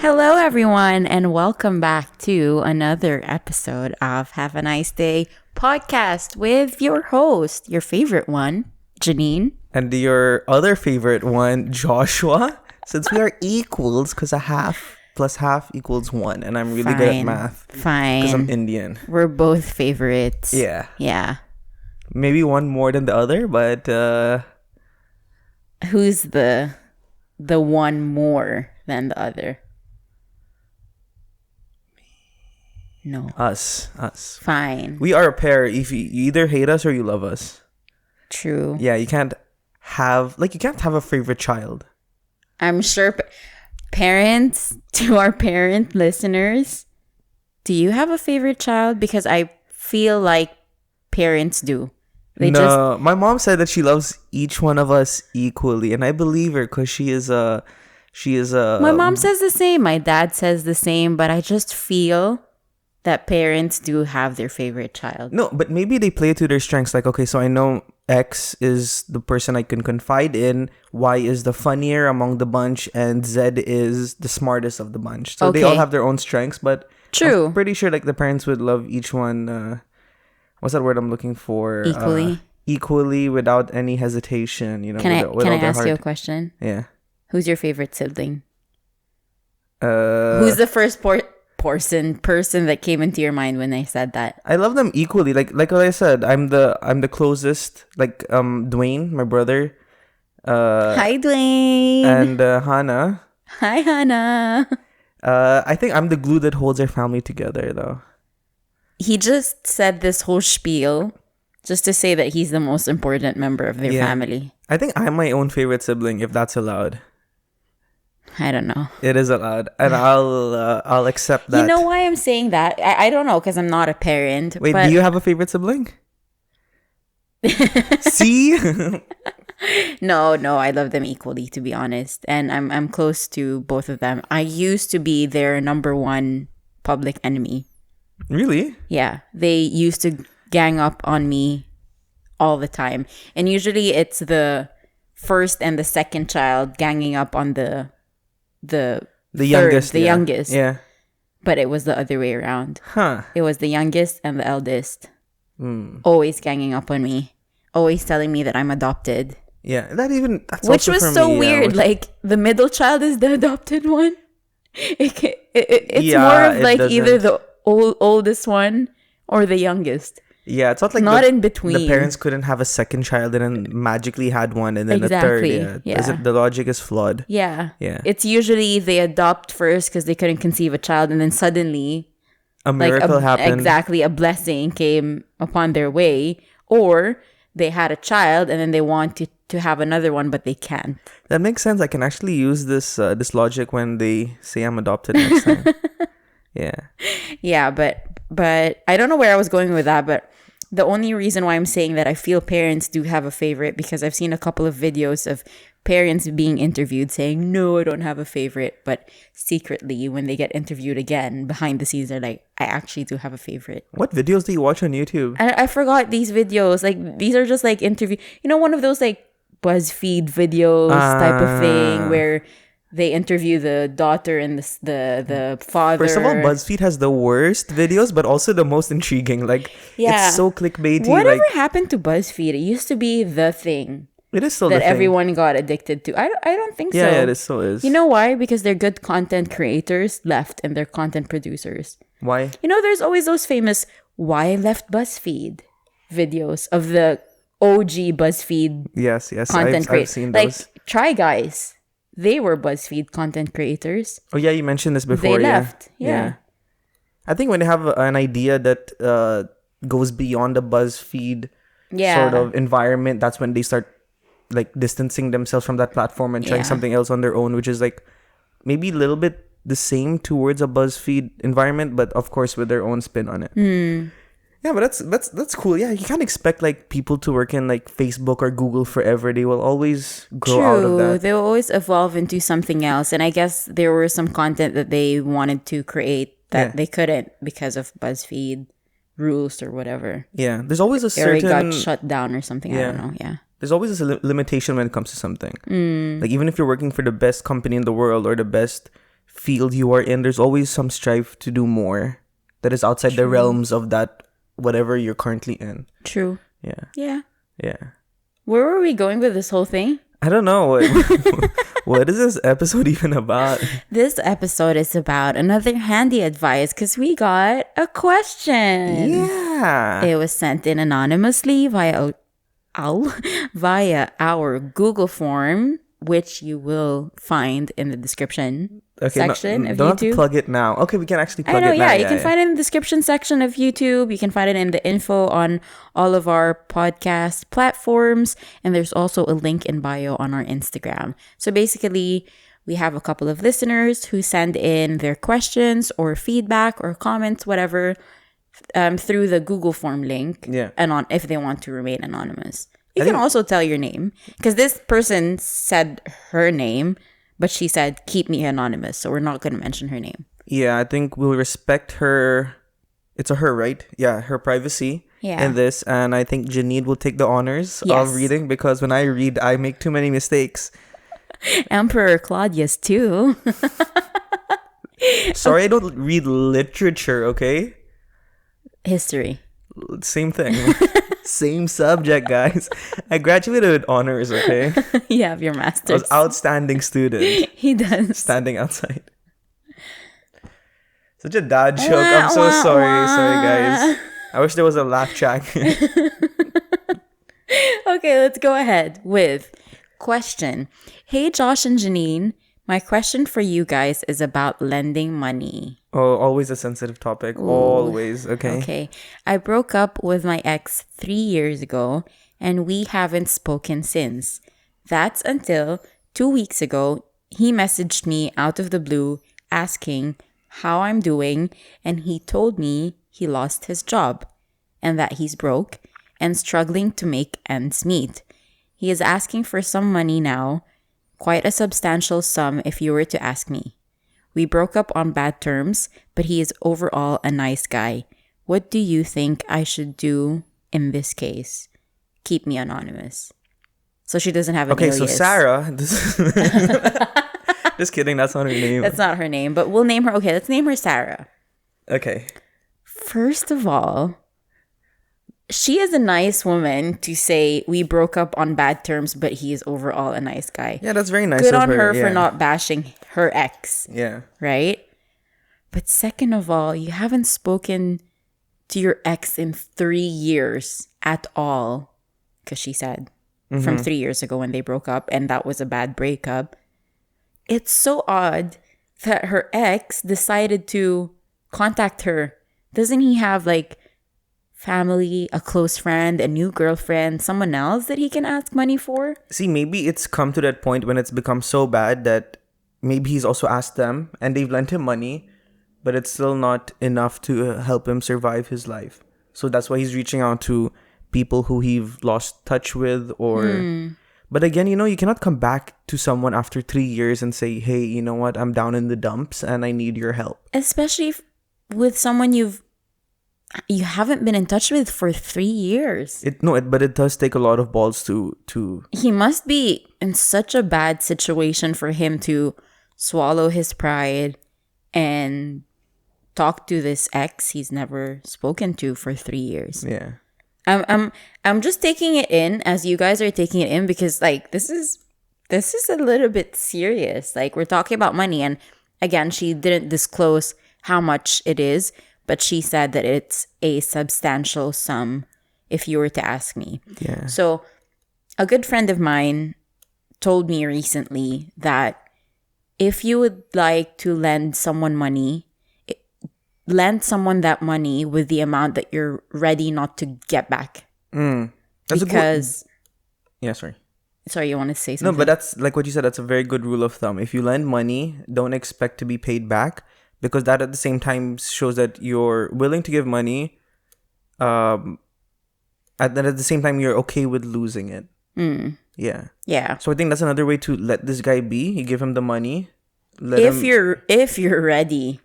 Hello, everyone, and welcome back to another episode of Have a Nice Day podcast with your host, your favorite one, Janine. And your other favorite one, Joshua. Since we are equals, because a half plus half equals 1. And I'm really good at math. Fine. Because I'm Indian. We're both favorites. Yeah. Yeah. Maybe one more than the other, but... Who's the one more than the other? No. Us. Fine. We are a pair. If you either hate us or you love us. True. Yeah, you can't have a favorite child. I'm sure parents, to our parent listeners, do you have a favorite child? Because I feel like parents do. My mom said that she loves each one of us equally, and I believe her because she is a. My mom says the same. My dad says the same, but I just feel that parents do have their favorite child. No, but maybe they play to their strengths. Like, okay, so I know X is the person I can confide in, Y is the funnier among the bunch, and Z is the smartest of the bunch. So they all have their own strengths, but true. I'm pretty sure like the parents would love each one. What's that word I'm looking for? Equally, without any hesitation. You know. Can I ask you a question? Yeah. Who's your favorite sibling? Who's the first person that came into your mind when I said that? I love them equally. Like what I said, I'm the closest. Like Dwayne, my brother. Hi, Dwayne. And Hannah. Hi, Hannah. I think I'm the glue that holds our family together, though. He just said this whole spiel just to say that he's the most important member of their family. I think I'm my own favorite sibling, if that's allowed. I don't know. It is allowed, and I'll accept that. You know why I'm saying that? I don't know, because I'm not a parent. Wait, do you have a favorite sibling? See? No, I love them equally, to be honest. And I'm close to both of them. I used to be their number one public enemy. Really? Yeah. They used to gang up on me all the time. And usually it's the first and the second child ganging up on the youngest. Yeah. But it was the other way around. Huh. It was the youngest and the eldest. Always ganging up on me. Always telling me that I'm adopted. Yeah. That's which also was for so me, weird. Like, the middle child is the adopted one. It's more of like either the oldest one or the youngest. Yeah, it's not in between. The parents couldn't have a second child and then magically had one and then a third. Yeah. The logic is flawed. Yeah. Yeah. It's usually they adopt first because they couldn't conceive a child, and then suddenly a miracle happened. Exactly, a blessing came upon their way, or they had a child and then they want to have another one, but they can't. That makes sense. I can actually use this logic when they say I'm adopted next time. Yeah. Yeah, but I don't know where I was going with that, but the only reason why I'm saying that I feel parents do have a favorite, because I've seen a couple of videos of parents being interviewed saying, no, I don't have a favorite. But secretly, when they get interviewed again, behind the scenes, they're like, I actually do have a favorite. What videos do you watch on YouTube? I forgot these videos. Like, these are just like interview. You know, one of those like BuzzFeed videos type of thing where they interview the daughter and the father. First of all, BuzzFeed has the worst videos, but also the most intriguing. Like, it's so clickbaity. Whatever happened to BuzzFeed? It used to be the thing. It is still that the thing. Everyone got addicted to. I don't think so. Yeah, it still is. You know why? Because they're good content creators left and they're content producers. Why? You know, there's always those famous "Why I Left BuzzFeed" videos of the OG BuzzFeed. Yes, content I've seen those. Like, Try Guys. They were BuzzFeed content creators. Oh yeah, you mentioned this before. They left. Yeah. I think when they have an idea that goes beyond the BuzzFeed sort of environment, that's when they start like distancing themselves from that platform and trying something else on their own, which is like maybe a little bit the same towards a BuzzFeed environment, but of course with their own spin on it. Yeah, but that's cool. Yeah, you can't expect like people to work in like Facebook or Google forever. They will always grow out of that. They will always evolve into something else. And I guess there were some content that they wanted to create that they couldn't because of BuzzFeed rules or whatever. Yeah, there's always a certain... Or it got shut down or something. I don't know. Yeah. There's always a limitation when it comes to something. Like even if you're working for the best company in the world or the best field you are in, there's always some strive to do more that is outside the realms of that whatever you're currently in. True. Yeah. Yeah. Where were we going with this whole thing? I don't know. What is this episode even about? This episode is about another handy advice because we got a question. Yeah. It was sent in anonymously via our Google form, which you will find in the description section of YouTube. Don't have to plug it now. Okay, we can actually plug it now. Yeah, you can find it in the description section of YouTube. You can find it in the info on all of our podcast platforms. And there's also a link in bio on our Instagram. So basically, we have a couple of listeners who send in their questions or feedback or comments, whatever, through the Google form link. Yeah. And if they want to remain anonymous. You can also tell your name. Because this person said her name, but she said, keep me anonymous. So we're not going to mention her name. Yeah, I think we'll respect her. It's her right. Yeah, her privacy in this. And I think Janine will take the honors of reading because when I read, I make too many mistakes. Emperor Claudius too. Sorry, I don't read literature, okay? History. Same thing. Same subject, guys. I graduated with honors, okay? You have your master's. I was outstanding student. He does. Standing outside. Such a dad joke. I'm so sorry. Sorry, guys. I wish there was a laugh track. Okay, let's go ahead with question. Hey, Josh and Janine. My question for you guys is about lending money. Oh, always a sensitive topic. Ooh. Always. Okay. I broke up with my ex 3 years ago, and we haven't spoken since. That's until 2 weeks ago, he messaged me out of the blue asking how I'm doing, and he told me he lost his job and that he's broke and struggling to make ends meet. He is asking for some money now, quite a substantial sum if you were to ask me. We broke up on bad terms, but he is overall a nice guy. What do you think I should do in this case? Keep me anonymous. So she doesn't have an alias. Okay, so Sarah. Just kidding, that's not her name. That's not her name, but we'll name her. Okay, let's name her Sarah. Okay. First of all, she is a nice woman to say we broke up on bad terms, but he is overall a nice guy. Yeah, that's very nice. Good on her for not bashing her ex. Yeah. Right? But second of all, you haven't spoken to your ex in 3 years at all. Because she said from 3 years ago when they broke up, and that was a bad breakup. It's so odd that her ex decided to contact her. Doesn't he have like family, a close friend, a new girlfriend, someone else that he can ask money for? See, maybe it's come to that point when it's become so bad that maybe he's also asked them and they've lent him money, but it's still not enough to help him survive his life. So that's why he's reaching out to people who he've lost touch with or... But again, you cannot come back to someone after 3 years and say, hey, you know what? I'm down in the dumps and I need your help. Especially with someone you haven't been in touch with for 3 years. But it does take a lot of balls to... He must be in such a bad situation for him to swallow his pride and talk to this ex he's never spoken to for 3 years. Yeah. I'm just taking it in as you guys are taking it in because like this is a little bit serious. Like we're talking about money, and again, she didn't disclose how much it is, but she said that it's a substantial sum if you were to ask me. Yeah. So a good friend of mine told me recently that if you would like to lend someone money, lend someone that money with the amount that you're ready not to get back. That's because... Yeah, sorry. Sorry, you want to say something? No, but that's, like what you said, that's a very good rule of thumb. If you lend money, don't expect to be paid back because that at the same time shows that you're willing to give money and then at the same time you're okay with losing it. Yeah. Yeah. So I think that's another way to let this guy be. You give him the money. If you're ready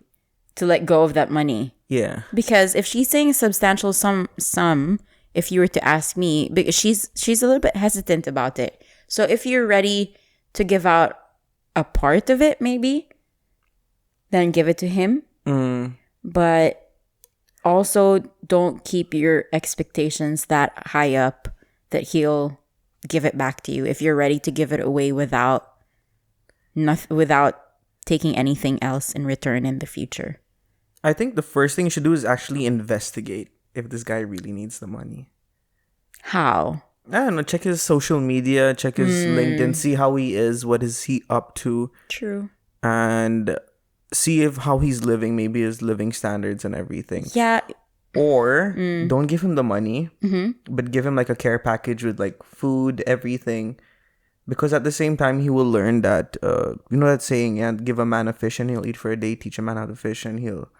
to let go of that money. Yeah. Because if she's saying a substantial sum, if you were to ask me, because she's a little bit hesitant about it. So if you're ready to give out a part of it, maybe, then give it to him. But also don't keep your expectations that high up that he'll give it back to you if you're ready to give it away without taking anything else in return in the future. I think the first thing you should do is actually investigate if this guy really needs the money. How? I don't know. Check his social media, check his LinkedIn, see how he is, what is he up to. True. And see how he's living, maybe his living standards and everything. Yeah. Or don't give him the money, but give him like a care package with like food, everything. Because at the same time, he will learn that, that saying, yeah, give a man a fish and he'll eat for a day, teach a man how to fish and he'll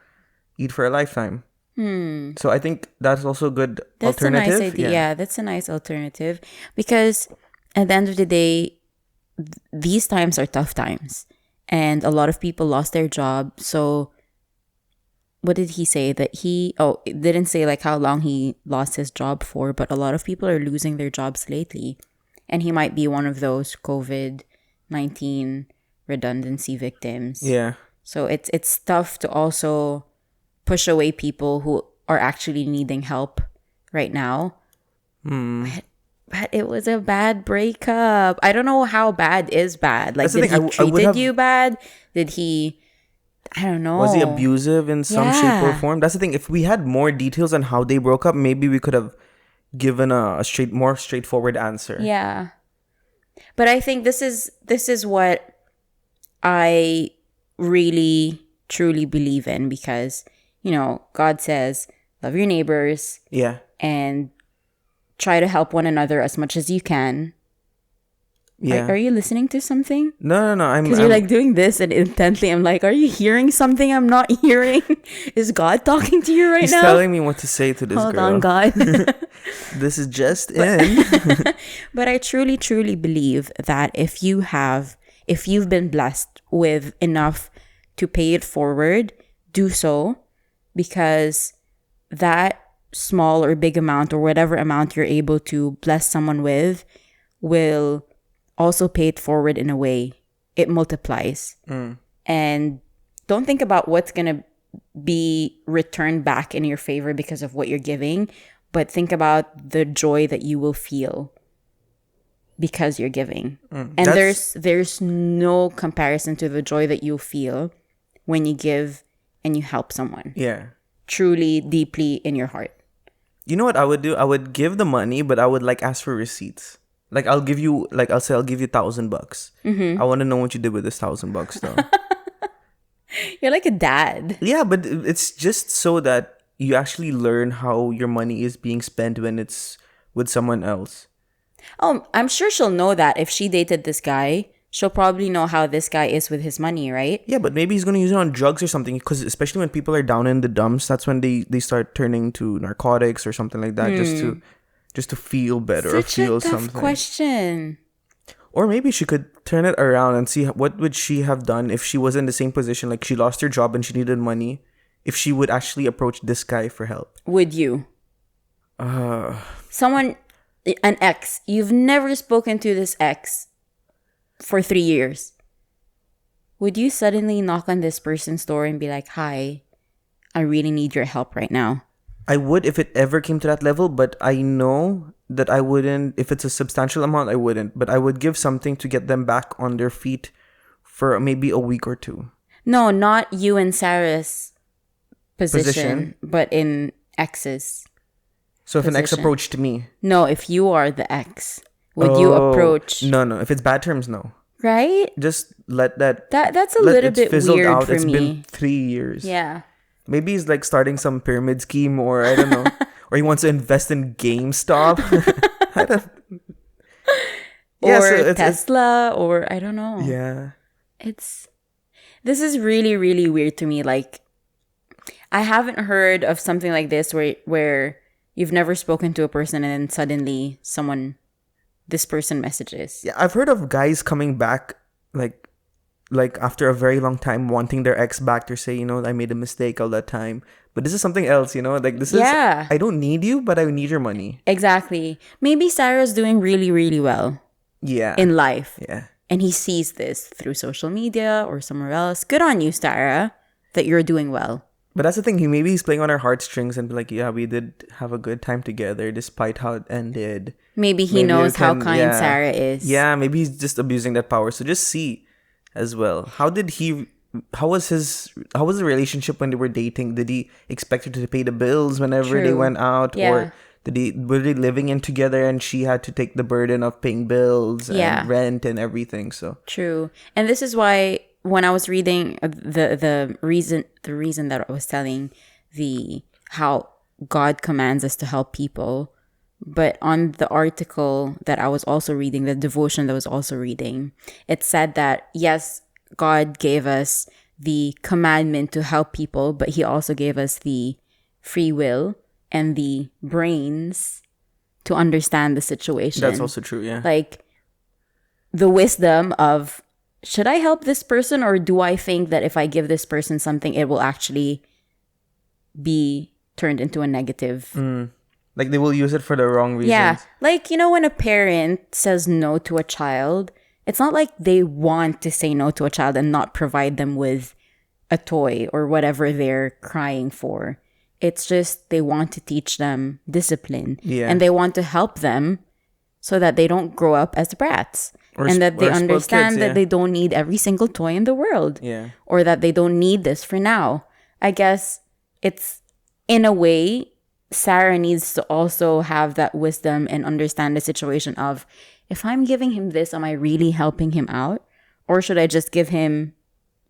eat for a lifetime. So I think that's also a good alternative. That's a nice idea. Yeah, that's a nice alternative. Because at the end of the day, these times are tough times. And a lot of people lost their job. So what did he say? That it didn't say like how long he lost his job for, but a lot of people are losing their jobs lately. And he might be one of those COVID-19 redundancy victims. Yeah. So it's tough to also push away people who are actually needing help right now. But it was a bad breakup. I don't know how bad is bad. Like, did he treated you bad? Did he... I don't know. Was he abusive in some shape or form? That's the thing. If we had more details on how they broke up, maybe we could have given a more straightforward answer. Yeah. But I think this is what I really, truly believe in because, God says, love your neighbors. Yeah. And try to help one another as much as you can. Yeah. Are you listening to something? No. Because you're like doing this and intently I'm like, are you hearing something I'm not hearing? Is God talking to you right He's now? He's telling me what to say to this girl. Hold on, God. This is just in. But I truly, truly believe that if you've been blessed with enough to pay it forward, do so, because that small or big amount or whatever amount you're able to bless someone with will also pay it forward in a way. It multiplies. And don't think about what's going to be returned back in your favor because of what you're giving, but think about the joy that you will feel because you're giving. And there's no comparison to the joy that you'll feel when you give and you help someone. Yeah. Truly, deeply in your heart. You know what I would do? I would give the money, but I would ask for receipts. I'll give you $1,000. I want to know what you did with this $1,000 though. You're like a dad. Yeah, but it's just so that you actually learn how your money is being spent when it's with someone else. Oh, I'm sure she'll know that if she dated this guy. She'll probably know how this guy is with his money, right? Yeah, but maybe he's going to use it on drugs or something. Because especially when people are down in the dumps, that's when they start turning to narcotics or something like that, just to feel better or feel something. Such a tough question. Or maybe she could turn it around and see what would she have done if she was in the same position, like she lost her job and she needed money, if she would actually approach this guy for help. Would you? Someone, an ex, you've never spoken to this ex for 3 years. Would you suddenly knock on this person's door and be like, hi, I really need your help right now? I would if it ever came to that level, but I know that I wouldn't. If it's a substantial amount, I wouldn't. But I would give something to get them back on their feet for maybe a week or two. No, not you and Sarah's position. But in ex's. So if an ex approached me. No, if you are the ex, would you approach? No. If it's bad terms, no. Right? Just let that. That's a little bit weird out. for me. It's been 3 years. Yeah. Maybe he's starting some pyramid scheme, or I don't know. Or he wants to invest in GameStop. I don't. Or Tesla, or I don't know. Yeah. This is really, really weird to me. I haven't heard of something like this where you've never spoken to a person and then suddenly this person messages. Yeah, I've heard of guys coming back like after a very long time wanting their ex back to say, I made a mistake all that time. But this is something else, this is, I don't need you, but I need your money. Exactly. Maybe Sarah's doing really, really well. Yeah. In life. Yeah. And he sees this through social media or somewhere else. Good on you, Sarah. that you're doing well. But that's the thing. Maybe he's playing on our heartstrings and be like, yeah, we did have a good time together despite how it ended. Maybe he knows how kind Sarah is. Yeah, maybe he's just abusing that power. So just see as well. How was the relationship when they were dating? Did he expect her to pay the bills whenever they went out? Yeah. Or were they living in together and she had to take the burden of paying bills and rent and everything? So true. And this is why when I was reading the reason that I was telling how God commands us to help people, but on the article that I was also reading, the devotion that I was also reading, it said that yes, God gave us the commandment to help people, but he also gave us the free will and the brains to understand the situation. That's also true, yeah. Like the wisdom of, should I help this person, or do I think that if I give this person something, it will actually be turned into a negative? Like they will use it for the wrong reasons. Yeah. Like, when a parent says no to a child, it's not like they want to say no to a child and not provide them with a toy or whatever they're crying for. It's just they want to teach them discipline. Yeah. And they want to help them so that they don't grow up as brats. And that they understand that they don't need every single toy in the world. Yeah. Or that they don't need this for now. I guess it's, in a way, Sarah needs to also have that wisdom and understand the situation of, if I'm giving him this, am I really helping him out? Or should I just give him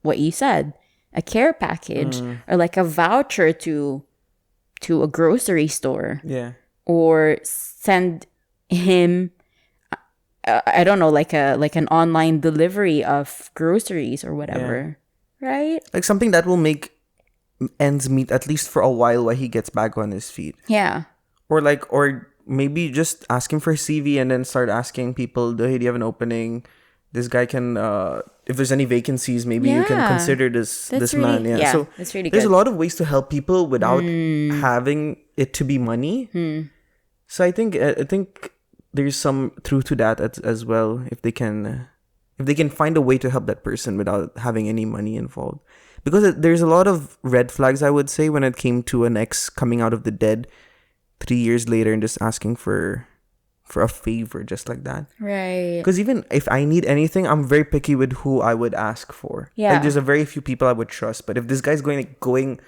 what you said, a care package or like a voucher to a grocery store? Yeah. Or send him, I don't know, like an online delivery of groceries or whatever. Yeah. Right? Like something that will make ends meet at least for a while he gets back on his feet. Yeah. Or maybe just ask him for a CV and then start asking people, hey, do you have an opening? This guy can, if there's any vacancies, maybe you can consider this man. Yeah. So that's really there's good. a lot of ways to help people without having it to be money. So I think there's some truth to that as well. If they can find a way to help that person without having any money involved. Because there's a lot of red flags, I would say, when it came to an ex coming out of the dead 3 years later and just asking for a favor just like that. Right. Because even if I need anything, I'm very picky with who I would ask for. Yeah. Like there's a very few people I would trust. But if this guy's going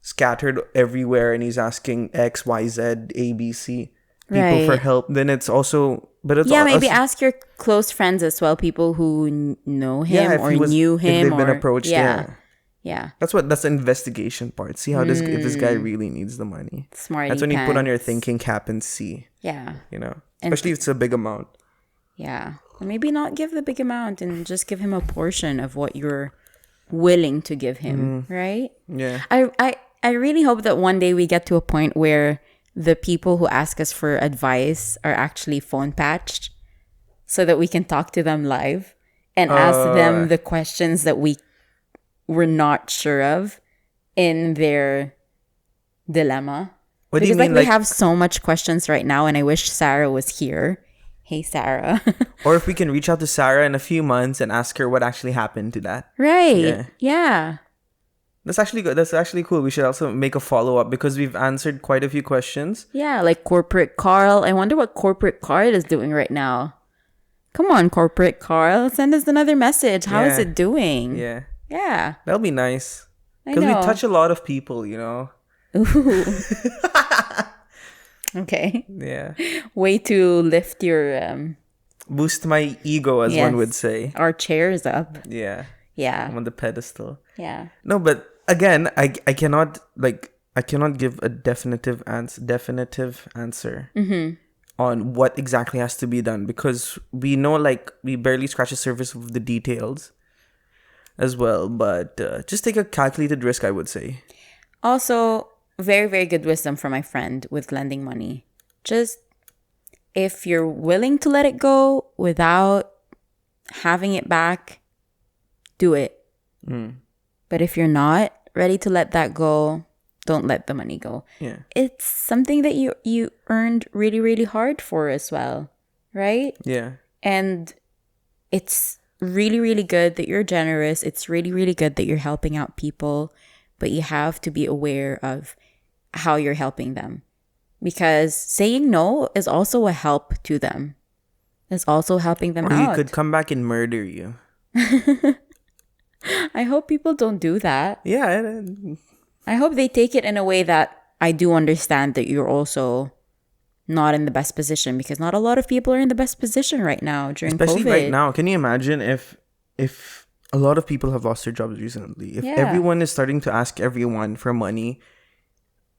scattered everywhere and he's asking X, Y, Z, A, B, C people for help, then it's also... But it's maybe ask your close friends as well, people who know him or knew him. If they've been approached, Yeah. That's the investigation part. See how if this guy really needs the money. Smarty That's when you put on your pants. thinking cap and see. Yeah. Especially if it's a big amount. Yeah. Or maybe not give the big amount and just give him a portion of what you're willing to give him, right? Yeah. I really hope that one day we get to a point where the people who ask us for advice are actually phone patched so that we can talk to them live and ask them the questions that we're not sure of in their dilemma. What do you mean? We have so much questions right now, and I wish Sarah was here. Hey, Sarah. Or if we can reach out to Sarah in a few months and ask her what actually happened to that. Right. Yeah. That's actually good. That's actually cool. We should also make a follow-up because we've answered quite a few questions. Yeah, like Corporate Carl. I wonder what Corporate Carl is doing right now. Come on, Corporate Carl. Send us another message. How is it doing? Yeah. Yeah. That'll be nice. Because we touch a lot of people, Ooh. Okay. Yeah. Way to lift your... boost my ego, as one would say. Our chairs up. Yeah. Yeah. I'm on the pedestal. Yeah. No, but again, I cannot give a definitive answer on what exactly has to be done because we know we barely scratch the surface of the details as well. But just take a calculated risk, I would say. Also, very, very good wisdom from my friend with lending money. Just if you're willing to let it go without having it back, do it. But if you're not ready to let that go, don't let the money go. Yeah. It's something that you earned really, really hard for as well, right? Yeah. And it's really, really good that you're generous. It's really, really good that you're helping out people, but you have to be aware of how you're helping them. Because saying no is also a help to them. It's also helping them or out. he could come back and murder you. I hope people don't do that. Yeah. I hope they take it in a way that I do understand that you're also not in the best position, because not a lot of people are in the best position right now during Especially COVID. right now. Can you imagine if a lot of people have lost their jobs recently? If everyone is starting to ask everyone for money,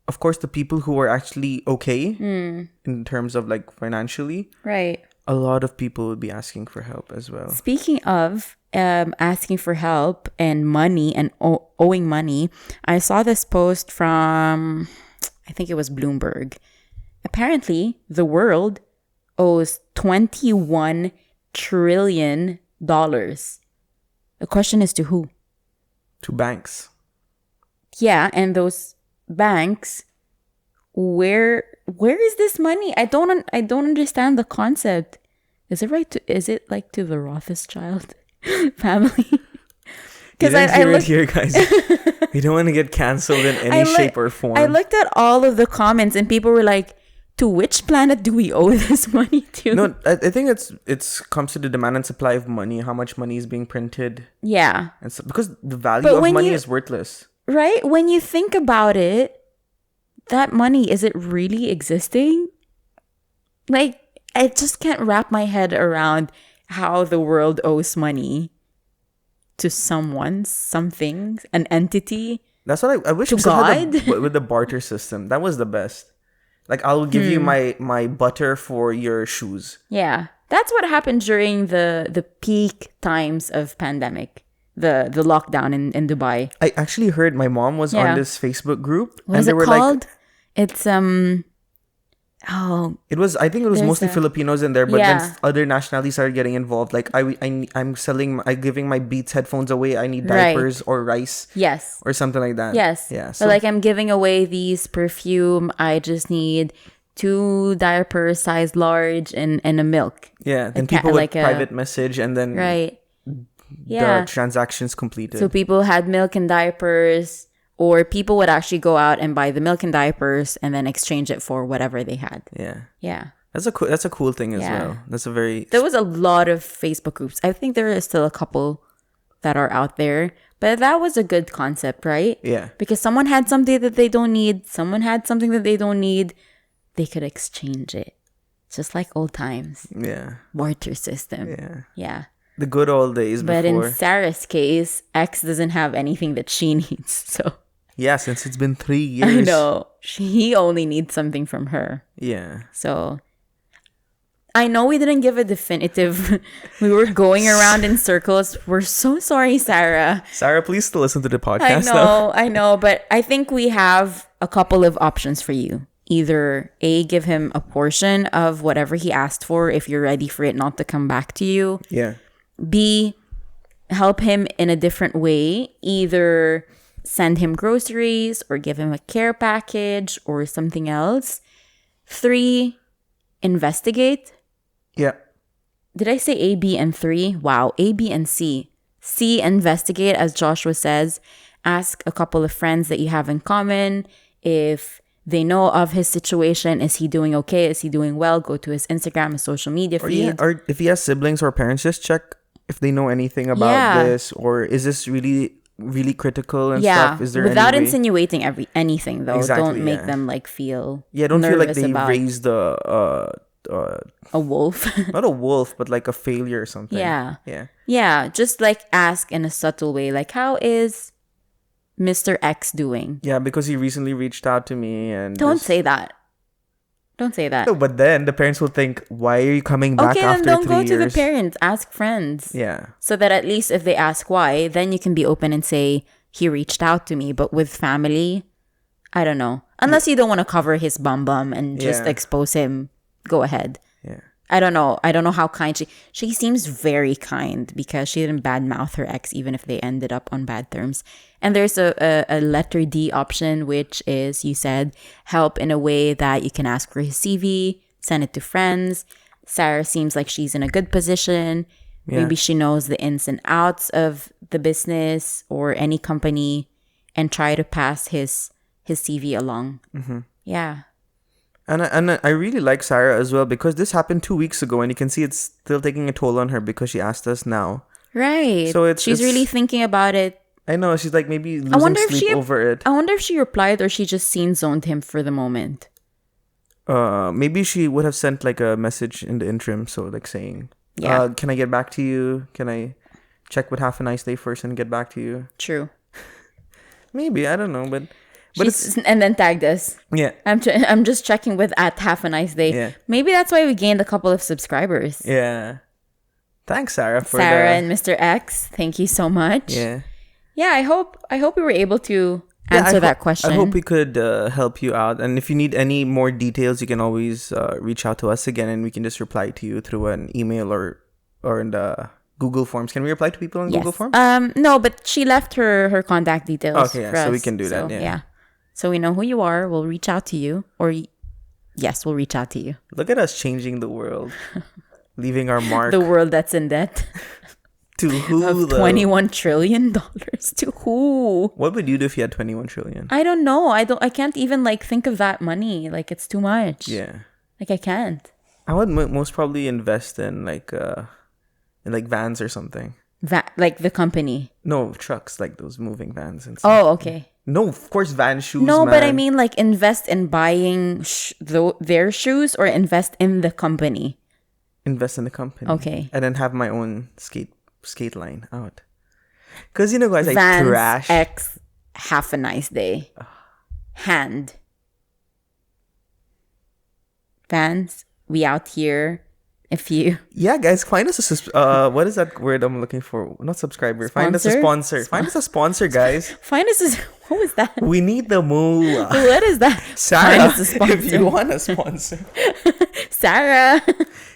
of course, the people who are actually okay in terms of like financially, Right. a lot of people would be asking for help as well. Speaking of asking for help and money and owing money, I saw this post from, I think it was Bloomberg. Apparently, the world owes $21 trillion. The question is to who? To banks. Yeah, and those banks, where is this money? I don't understand the concept. Is it like to the Rothschild family? Because I looked here, guys. We don't want to get canceled in any shape or form. I looked at all of the comments and people were like, to which planet do we owe this money to? No, I think it's comes to the demand and supply of money, how much money is being printed. Yeah. And so, because the value of money is worthless. Right? When you think about it, that money, is it really existing? Like, I just can't wrap my head around how the world owes money to someone, something, an entity. That's what I wish to we still God? had with the barter system. That was the best. Like, I'll give you my butter for your shoes. Yeah. That's what happened during the peak times of pandemic. The lockdown in Dubai. I actually heard my mom was on this Facebook group. What is it called? It's It was, I think it was mostly Filipinos in there, but then other nationalities started getting involved. Like I'm giving my Beats headphones away. I need diapers or rice. Yes. Or something like that. Yes. Yeah. So like, I'm giving away these perfume. I just need 2 diapers size large and a milk. Yeah. Then people would private message and then the transactions completed. So people had milk and diapers. Or people would actually go out and buy the milk and diapers and then exchange it for whatever they had. Yeah. Yeah. That's a cool thing as well. There was a lot of Facebook groups. I think there is still a couple that are out there. But that was a good concept, right? Yeah. Because someone had something that they don't need. Someone had something that they don't need. They could exchange it. Just like old times. Yeah. Barter system. Yeah. Yeah. The good old days before. But in Sarah's case, X doesn't have anything that she needs. So... Yeah, since it's been 3 years. I know. He only needs something from her. Yeah. So, I know we didn't give a definitive... We were going around in circles. We're so sorry, Sarah. Sarah, please still listen to the podcast now. I know. But I think we have a couple of options for you. Either A, give him a portion of whatever he asked for if you're ready for it not to come back to you. Yeah. B, help him in a different way. Either... send him groceries or give him a care package or something else. 3, investigate. Yeah. Did I say A, B, and 3? Wow. A, B, and C. C, investigate, as Joshua says. Ask a couple of friends that you have in common. If they know of his situation, is he doing okay? Is he doing well? Go to his Instagram, his social media feed. Or if he has siblings or parents, just check if they know anything about this. Or is this really critical and stuff? Is there without any way? Insinuating anything though? Exactly, don't make them like feel don't feel like they about raised a wolf. Not a wolf, but like a failure or something. Yeah, just like ask in a subtle way, like, how is Mr. X doing? Yeah, because he recently reached out to me and don't say that. Don't say that. No, but then the parents will think, why are you coming back after 3 years? Okay, then don't go to the parents. Ask friends. Yeah. So that at least if they ask why, then you can be open and say, he reached out to me. But with family, I don't know. Unless you don't want to cover his bum and just expose him, go ahead. Yeah. I don't know. I don't know how kind she seems very kind because she didn't badmouth her ex even if they ended up on bad terms. And there's a letter D option, which is, you said, help in a way that you can ask for his CV, send it to friends. Sarah seems like she's in a good position. Yeah. Maybe she knows the ins and outs of the business or any company and try to pass his CV along. Yeah. And I really like Sarah as well because this happened 2 weeks ago and you can see it's still taking a toll on her because she asked us now. Right. So she's really thinking about it. I know. She's like maybe losing sleep over it. I wonder if she replied or she just scene zoned him for the moment. Maybe she would have sent like a message in the interim. So like saying, can I get back to you? Can I check with Have a Nice Day first and get back to you? True. Maybe. I don't know. But and then tagged us. Yeah. I'm just checking with @Have a Nice Day. Yeah. Maybe that's why we gained a couple of subscribers. Yeah. Thanks, Sarah. Sarah and Mr. X. Thank you so much. Yeah. Yeah, I hope we were able to answer that question. I hope we could help you out. And if you need any more details, you can always reach out to us again and we can just reply to you through an email or in the Google Forms. Can we reply to people in Google Forms? No, but she left her contact details. Okay, for so us. we can do that. Yeah. So we know who you are. We'll reach out to you. Yes, we'll reach out to you. Look at us changing the world. Leaving our mark. The world that's in debt. To who? Of $21 trillion. To who? What would you do if you had 21 trillion? I don't know. I can't even like think of that money. Like it's too much. Yeah. Like I can't. I would most probably invest in like vans or something. Like the company. No, trucks, like those moving vans and stuff. Oh, okay. No, of course van shoes. No, man. but I mean like invest in buying their shoes or invest in the company. Invest in the company. Okay. And then have my own skate line out. Because, you know, guys, Vans I trash. X, Have a Nice Day. Hand. Vans, we out here. If you... Yeah, guys, find us what is that word I'm looking for? Not subscriber. Sponsor? Find us a sponsor. Find us a sponsor, guys. Find us a... What was that? We need the moolah. What is that? Sarah, Find us a sponsor. if you want a sponsor. Sarah,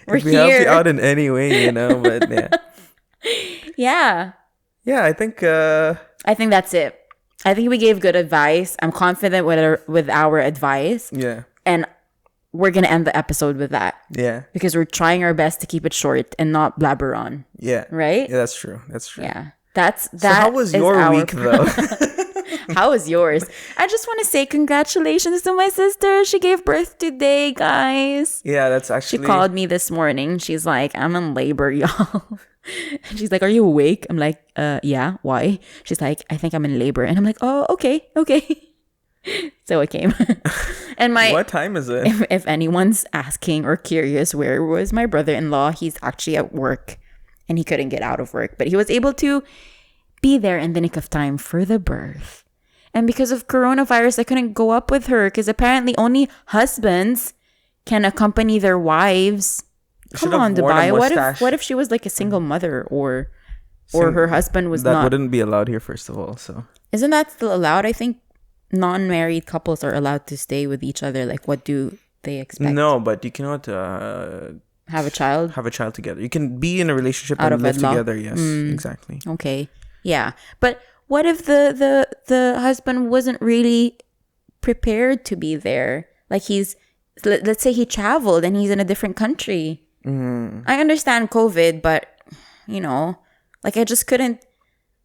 we're if we here. help you out in any way, you know, but yeah. Yeah. Yeah, I think that's it. I think we gave good advice. I'm confident with our advice. Yeah. And we're going to end the episode with that. Yeah. Because we're trying our best to keep it short and not blabber on. Yeah. Right? Yeah, that's true. Yeah. That so how was your week though? How was yours? I just want to say congratulations to my sister. She gave birth today, guys. Yeah, that's actually... She called me this morning. She's like, I'm in labor, y'all. She's like, are you awake? I'm like, yeah, why? She's like, I think I'm in labor. And I'm like, oh, okay. So I came. And what time is it? If anyone's asking or curious, where was my brother-in-law? He's actually at work and he couldn't get out of work, but he was able to be there in the nick of time for the birth. And because of coronavirus, I couldn't go up with her because apparently only husbands can accompany their wives. Come on, Dubai. What if she was like a single mother or her husband was not? That wouldn't be allowed here, first of all. So isn't that still allowed? I think non-married couples are allowed to stay with each other. Like, what do they expect? No, but you cannot have a child. Have a child together. You can be in a relationship Out and of live wedlock. together. Yes, exactly. Okay, yeah, but what if the husband wasn't really prepared to be there? Like let's say he traveled and he's in a different country. I understand COVID, but you know, like I just couldn't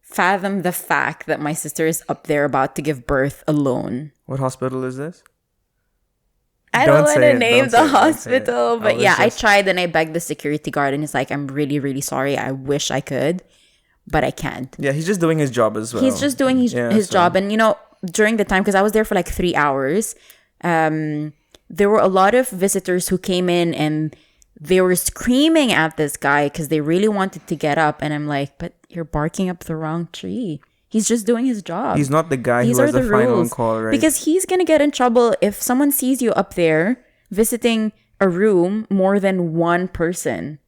fathom the fact that my sister is up there about to give birth alone. What hospital is this? I don't want to name the hospital, but yeah, I tried and I begged the security guard and he's like, I'm really, really sorry. I wish I could, but I can't. Yeah, he's just doing his job as well. He's just doing his job. And, you know, during the time, because I was there for like 3 hours, there were a lot of visitors who came in and they were screaming at this guy because they really wanted to get up. And I'm like, but you're barking up the wrong tree. He's just doing his job. He's not the guy who has the final call, right? Because he's going to get in trouble if someone sees you up there visiting a room more than one person,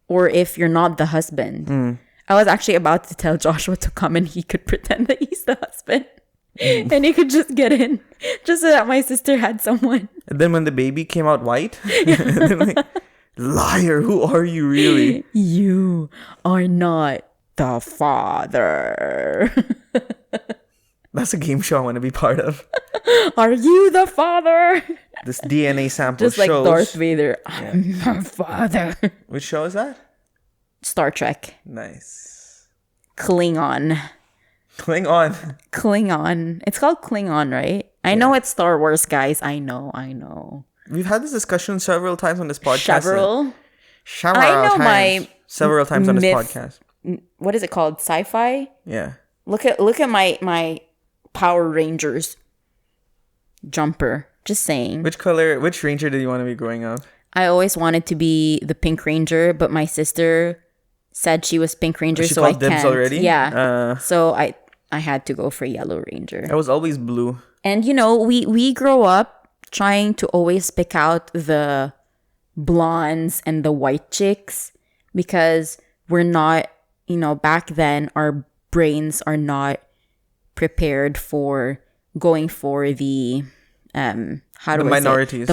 or if you're not the husband. I was actually about to tell Joshua to come and he could pretend that he's the husband. And he could just get in just so that my sister had someone. And then when the baby came out white, they're like, liar, who are you really? You are not the father. That's a game show I want to be part of. Are you the father? This DNA sample just shows. Just like Darth Vader. I'm your father. Which show is that? Star Trek. Nice. Klingon. It's called Klingon, right? I know it's Star Wars, guys. I know. We've had this discussion several times on this podcast. Several times on this podcast. What is it called? Sci-fi? Yeah. Look at my Power Rangers jumper. Just saying. Which ranger did you want to be growing up? I always wanted to be the Pink Ranger, but my sister said she was Pink Ranger, so I can't. Already? Yeah. So I had to go for Yellow Ranger. I was always blue. And we grow up trying to always pick out the blondes and the white chicks because we're not, back then our brains are not prepared for going for the minorities,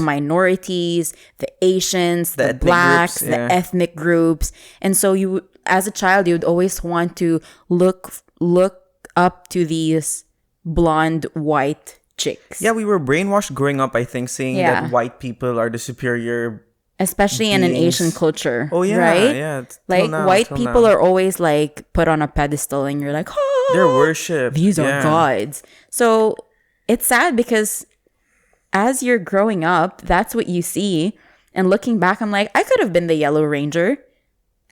the Asians, the blacks, the ethnic groups. And so you, as a child, you'd always want to look up to these blonde white chicks. Yeah, we were brainwashed growing up, I think, saying that white people are the superior, especially in an Asian culture. Oh yeah, right? Yeah. Like white people are always like put on a pedestal, and you're like, oh, they're worshipped. These are gods. So it's sad because as you're growing up, that's what you see. And looking back, I'm like, I could have been the Yellow Ranger.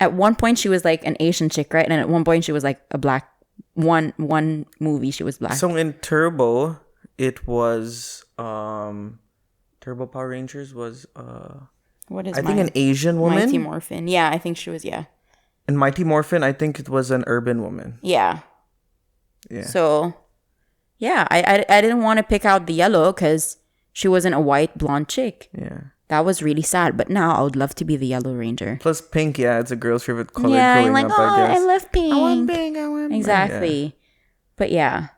At one point, she was like an Asian chick, right? And at one point, she was like a black. One movie, she was black. So in Turbo, it was Turbo Power Rangers was what is? I think an Asian woman. Mighty Morphin. Yeah, I think she was. Yeah. And Mighty Morphin, I think it was an urban woman. Yeah. Yeah. So, yeah, I didn't want to pick out the yellow because she wasn't a white blonde chick. Yeah. That was really sad. But now I would love to be the Yellow Ranger. Plus pink, it's a girl's favorite color. Yeah, I'm like, up, I guess. I love pink. I want pink. Exactly. Yeah. But yeah.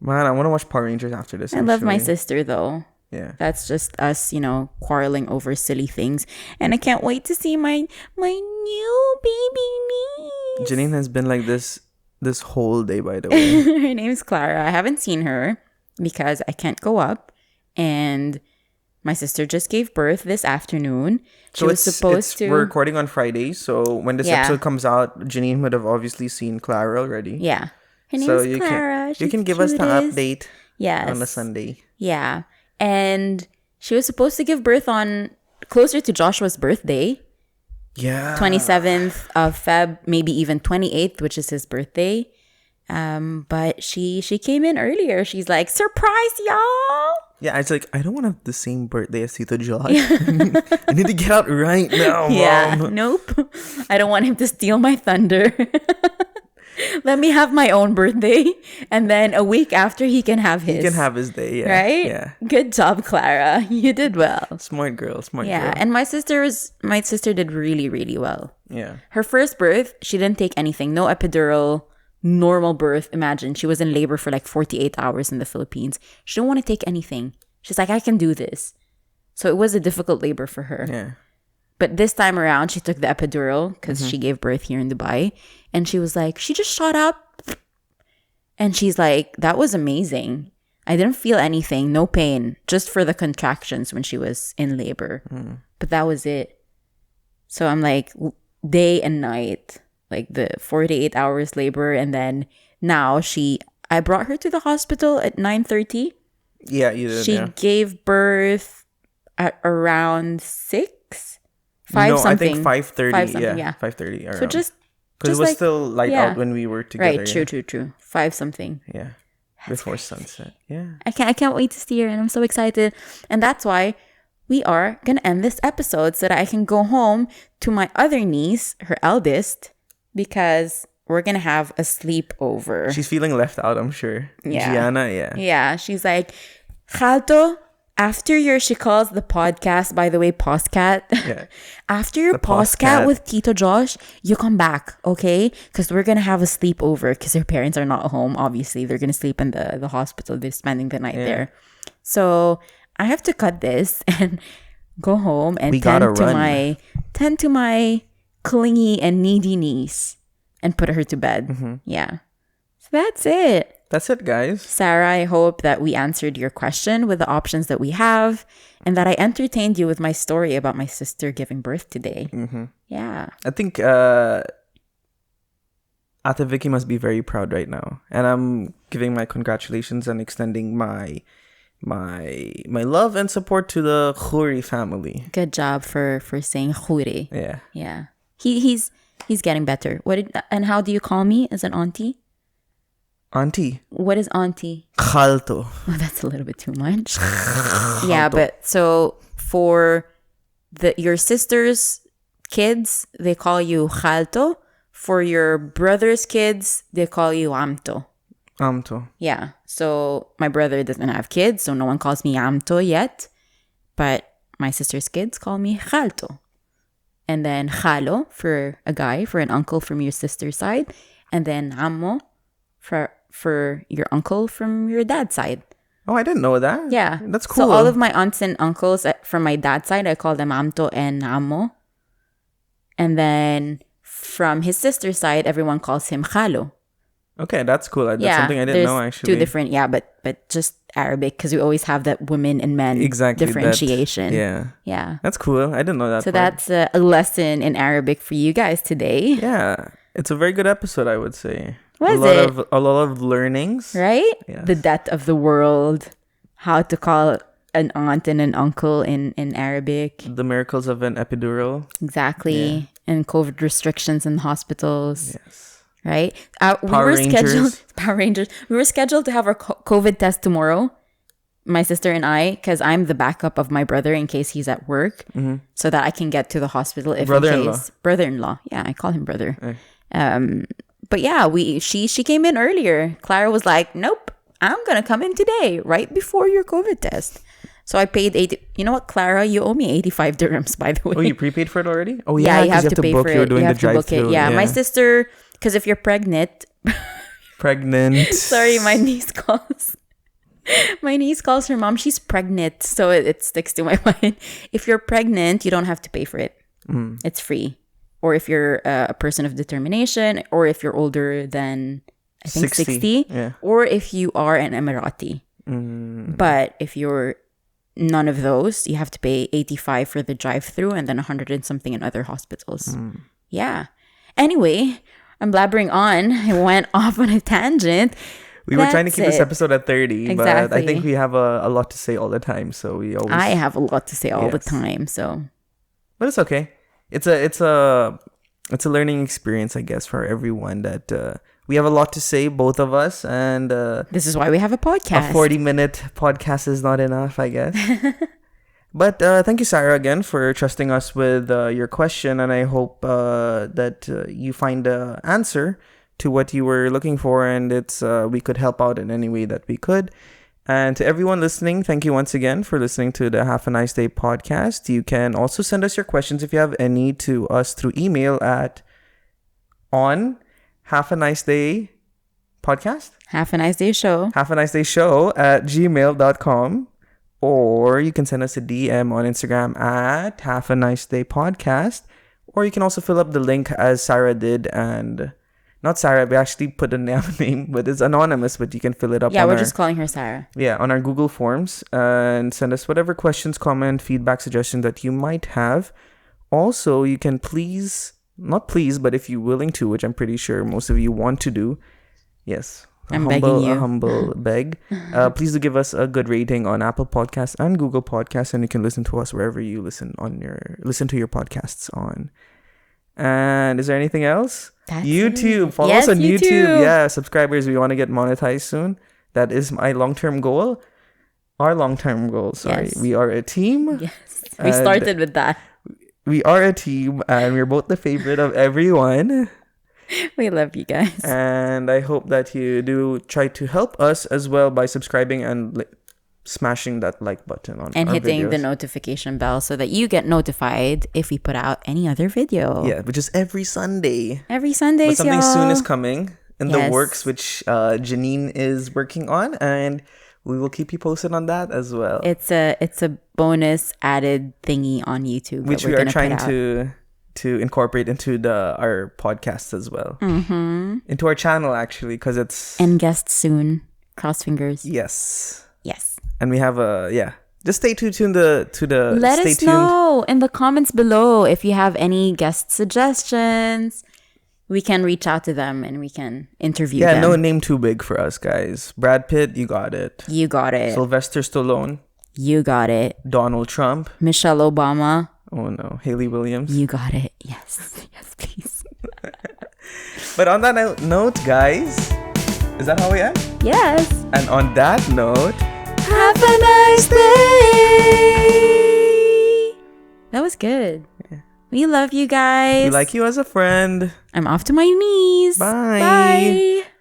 Man, I want to watch Power Rangers after this. I love my sister though. Yeah. That's just us, quarreling over silly things. And I can't wait to see my new baby niece. Janine has been like this whole day, by the way. Her name's Clara. I haven't seen her because I can't go up. And my sister just gave birth this afternoon. We're recording on Friday, so when this episode comes out, Janine would have obviously seen Clara already. Yeah. Her name is Clara. You can give us the update on a Sunday. Yeah. And she was supposed to give birth on closer to Joshua's birthday. Yeah. 27th of Feb, maybe even 28th, which is his birthday. But she came in earlier. She's like, surprise, y'all. Yeah, it's like, I don't want to have the same birthday as Tito Josh. I need to get out right now, Mom. Yeah, nope. I don't want him to steal my thunder. Let me have my own birthday. And then a week after, he can have his. He can have his day, yeah. Right? Yeah. Good job, Clara. You did well. Smart girl. Yeah, and my sister did really, really well. Yeah. Her first birth, she didn't take anything. No epidural. Normal birth. Imagine she was in labor for like 48 hours in the Philippines. She didn't want to take anything. She's like, I can do this. So it was a difficult labor for her. Yeah. But this time around, she took the epidural because she gave birth here in Dubai. And she was like, she just shot up. And she's like, that was amazing. I didn't feel anything, no pain, just for the contractions when she was in labor. But that was it. So I'm like, day and night. Like the 48 hours labor, and then now I brought her to the hospital at 9:30. Yeah, you did. She gave birth at around 6, 5 something. I think 5:30. 5 something, yeah. 5:30. So just because it was still light out when we were together. Right, true. 5 something. Yeah, before sunset. Yeah, I can't wait to see her, and I'm so excited, and that's why we are gonna end this episode so that I can go home to my other niece, her eldest. Because we're going to have a sleepover. She's feeling left out, I'm sure. Yeah. Gianna, yeah. Yeah. She's like, Khalto, she calls the podcast, by the way, Postcat. Yeah. After your Postcat with Tito Josh, you come back, okay? Because we're going to have a sleepover because her parents are not home. Obviously, they're going to sleep in the hospital. They're spending the night there. So I have to cut this and go home and tend to my clingy and needy niece and put her to bed. Yeah. So that's it. That's it, guys. Sarah, I hope that we answered your question with the options that we have and that I entertained you with my story about my sister giving birth today. Mm-hmm. Yeah. I think Ate Vicky must be very proud right now. And I'm giving my congratulations and extending my love and support to the Khoury family. Good job for saying Khoury. Yeah. Yeah. He's getting better. And how do you call me as an auntie? Auntie. What is auntie? Khalto. Oh, that's a little bit too much. Yeah, but so for your sister's kids, they call you Khalto. For your brother's kids, they call you Amto. Amto. Yeah. So my brother doesn't have kids, so no one calls me Amto yet. But my sister's kids call me Khalto. And then Khalo for a guy, for an uncle from your sister's side. And then Ammo for your uncle from your dad's side. Oh, I didn't know that. Yeah. That's cool. So all of my aunts and uncles from my dad's side, I call them Amto and Ammo. And then from his sister's side, everyone calls him Khalo. Okay, that's cool. That's something I didn't know, actually. Two different, but just Arabic, because we always have that women and men differentiation. Yeah. That's cool. I didn't know that. So that's a lesson in Arabic for you guys today. Yeah. It's a very good episode, I would say. A lot of learnings. Right? Yes. The death of the world. How to call an aunt and an uncle in Arabic. The miracles of an epidural. Exactly. Yeah. And COVID restrictions in hospitals. Yes. Right? Power Rangers. We were scheduled to have our COVID test tomorrow. My sister and I, because I'm the backup of my brother in case he's at work, so that I can get to the hospital if brother-in-law. Yeah, I call him brother. But yeah, she came in earlier. Clara was like, "Nope, I'm gonna come in today, right before your COVID test." So I paid 80. You know what, Clara? You owe me 85 dirhams, by the way. Oh, you prepaid for it already? Oh yeah, you have to pay book. for You're it. doing You the have to book it. Yeah, my sister. Because if you're pregnant. Sorry, my niece calls. My niece calls her mom. She's pregnant, so it sticks to my mind. If you're pregnant, you don't have to pay for it. It's free. Or if you're a person of determination, or if you're older than, I think, 60 yeah. Or if you are an Emirati. But if you're none of those, you have to pay 85 for the drive-through and then 100 and something in other hospitals. Yeah. Anyway, I'm blabbering on. I went off on a tangent. We were trying to keep this episode at 30, but I think we have a lot to say all the time, so we always... I have a lot to say all the time, so... But it's okay. It's a learning experience, I guess, for everyone that we have a lot to say, both of us, and this is why we have a podcast. A 40-minute podcast is not enough, I guess. But thank you, Sarah, again for trusting us with your question, and I hope that you find an answer to what you were looking for, and it's we could help out in any way that we could. And to everyone listening, thank you once again for listening to the Have a Nice Day podcast. You can also send us your questions if you have any to us through email at on Have a Nice Day podcast? Have a Nice Day Show. Have a Nice Day Show at gmail.com. Or you can send us a DM on Instagram at Have a Nice Day podcast. Or you can also fill up the link as Sarah did, and... Not Sarah, we actually put a name, but it's anonymous, but you can fill it up. Yeah, we're just calling her Sarah. Yeah, on our Google Forms, and send us whatever questions, comment, feedback, suggestions that you might have. Also, you can but if you're willing to, which I'm pretty sure most of you want to do, yes, begging you. A humble beg. Please do give us a good rating on Apple Podcasts and Google Podcasts, and you can listen to us wherever you listen to your podcasts on. And is there anything else? That's YouTube. It. Follow us on YouTube. Yeah, subscribers. We want to get monetized soon. That is my long-term goal. Our long-term goal. Sorry. Yes. We are a team. Yes. We started with that. We are a team, and we're both the favorite of everyone. We love you guys. And I hope that you do try to help us as well by subscribing and smashing that like button on and our hitting videos. The notification bell so that you get notified if we put out any other video. Yeah, which is every Sunday. Every Sunday, but something soon is coming in the works, which Janine is working on, and we will keep you posted on that as well. It's a bonus added thingy on YouTube, which we are trying to to incorporate into our podcast as well. Into our channel, actually, because it's... And guests soon. Cross fingers. Yes. And we have just stay tuned to the Let us know in the comments below if you have any guest suggestions. We can reach out to them and we can interview them. Yeah, no name too big for us, guys. Brad Pitt, you got it. You got it. Sylvester Stallone. You got it. Donald Trump. Michelle Obama. Oh no, Haley Williams. You got it. Yes, please. But on that note, guys, is that how we end? Yes. And on that note, have a nice day. That was good. Yeah. We love you guys. We like you as a friend. I'm off to my knees. Bye.